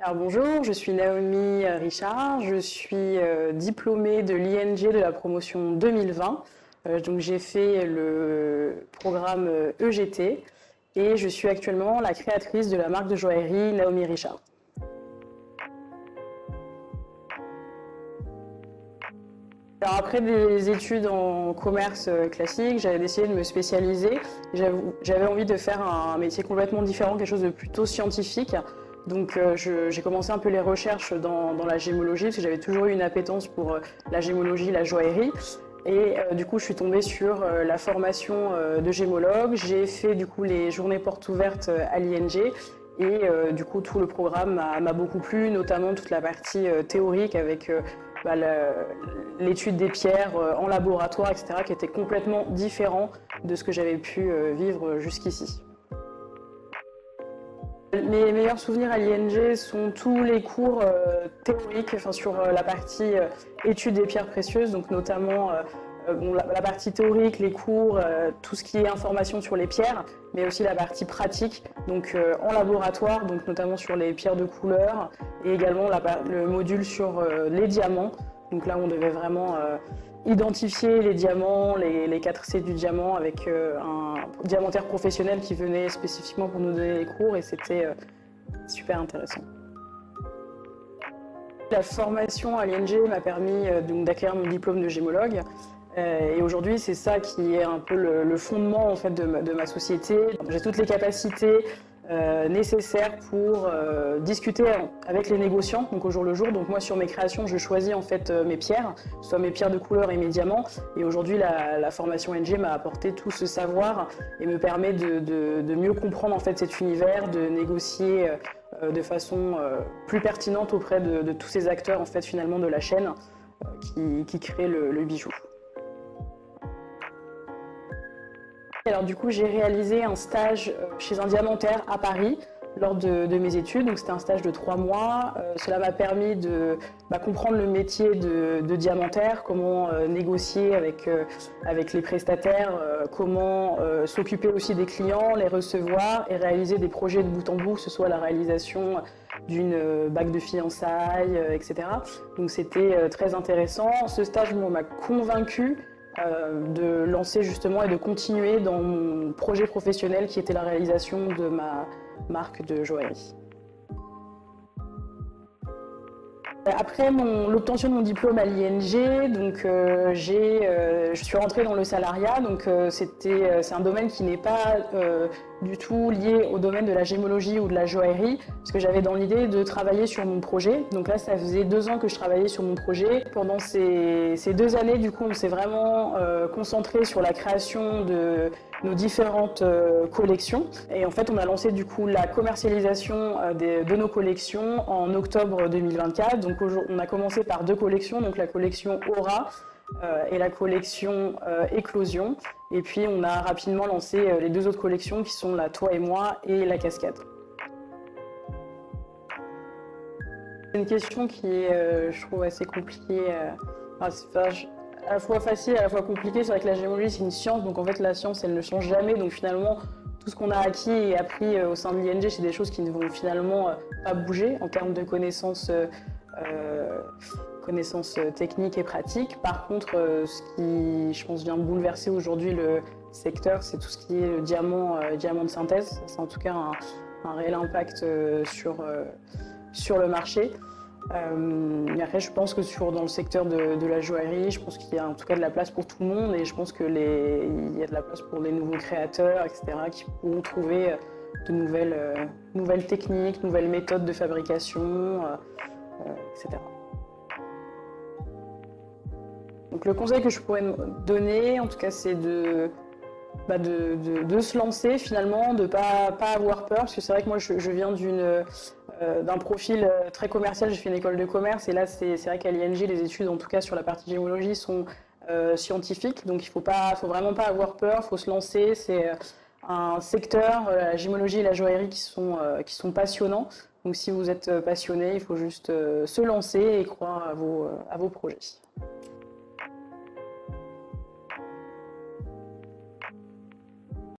Alors bonjour, je suis Naomi Richard, je suis diplômée de l'ING de la promotion 2020. Donc j'ai fait le programme EGT et je suis actuellement la créatrice de la marque de joaillerie Naomi Richard. Alors après des études en commerce classique, j'avais décidé de me spécialiser. J'avais envie de faire un métier complètement différent, quelque chose de plutôt scientifique. Donc j'ai commencé un peu les recherches dans la gémologie, parce que j'avais toujours eu une appétence pour la gémologie, la joaillerie. Et du coup, je suis tombée sur la formation de gémologue. J'ai fait du coup les journées portes ouvertes à l'ING. Et du coup, tout le programme m'a beaucoup plu, notamment toute la partie théorique avec l'étude des pierres en laboratoire, etc., qui était complètement différent de ce que j'avais pu vivre jusqu'ici. Mes meilleurs souvenirs à l'ING sont tous les cours théoriques sur la partie étude des pierres précieuses, donc notamment la partie théorique, les cours, tout ce qui est information sur les pierres, mais aussi la partie pratique, donc en laboratoire, donc notamment sur les pierres de couleur, et également le module sur les diamants. Donc là, on devait vraiment identifier les diamants, les 4C du diamant avec un diamantaire professionnel qui venait spécifiquement pour nous donner les cours et c'était super intéressant. La formation à l'ING m'a permis d'acquérir mon diplôme de gémologue et aujourd'hui c'est ça qui est un peu le fondement en fait, de ma société. J'ai toutes les capacités nécessaires pour discuter avec les négociants, donc au jour le jour. Donc moi sur mes créations, je choisis en fait mes pierres, soit mes pierres de couleur et mes diamants. Et aujourd'hui la formation NG m'a apporté tout ce savoir et me permet de mieux comprendre en fait cet univers, de négocier de façon plus pertinente auprès de tous ces acteurs en fait finalement de la chaîne qui créent le bijou. Alors du coup, j'ai réalisé un stage chez un diamantaire à Paris lors de mes études. Donc c'était un stage de 3 mois. Cela m'a permis de comprendre le métier de diamantaire, comment négocier avec les prestataires, comment s'occuper aussi des clients, les recevoir et réaliser des projets de bout en bout, que ce soit la réalisation d'une bague de fiançailles, etc. Donc c'était très intéressant. Ce stage m'a convaincue de lancer justement et de continuer dans mon projet professionnel qui était la réalisation de ma marque de joaillerie. Après l'obtention de mon diplôme à l'ING, donc je suis rentrée dans le salariat. Donc c'est un domaine qui n'est pas du tout lié au domaine de la gémologie ou de la joaillerie, parce que j'avais dans l'idée de travailler sur mon projet. Donc là, ça faisait 2 ans que je travaillais sur mon projet. Pendant ces 2 années, du coup, on s'est vraiment concentré sur la création de nos différentes collections. Et en fait, on a lancé du coup la commercialisation de nos collections en octobre 2024. Donc on a commencé par 2 collections, donc la collection Aura et la collection Éclosion. Et puis on a rapidement lancé les 2 autres collections qui sont la Toi et moi et la Cascade. C'est une question qui est, je trouve, assez compliquée. À la fois facile, à la fois compliquée. C'est vrai que la gémologie, c'est une science, donc en fait la science, elle ne change jamais. Donc finalement, tout ce qu'on a acquis et appris au sein de l'ING, c'est des choses qui ne vont finalement pas bouger en termes de connaissances techniques et pratiques. Par contre, ce qui, je pense, vient bouleverser aujourd'hui le secteur, c'est tout ce qui est le diamant de synthèse. C'est en tout cas un réel impact sur le marché. Mais après, je pense que dans le secteur de la joaillerie, je pense qu'il y a en tout cas de la place pour tout le monde et je pense qu'il y a de la place pour les nouveaux créateurs, etc., qui pourront trouver de nouvelles techniques, nouvelles méthodes de fabrication, etc. Donc le conseil que je pourrais donner, en tout cas, c'est de se lancer finalement, de ne pas avoir peur, parce que c'est vrai que moi je viens d'un profil très commercial, j'ai fait une école de commerce et là c'est vrai qu'à l'ING les études en tout cas sur la partie gémologie sont scientifiques, donc faut vraiment pas avoir peur, il faut se lancer, c'est un secteur, la gémologie et la joaillerie qui sont passionnants, donc si vous êtes passionné, il faut juste se lancer et croire à vos projets.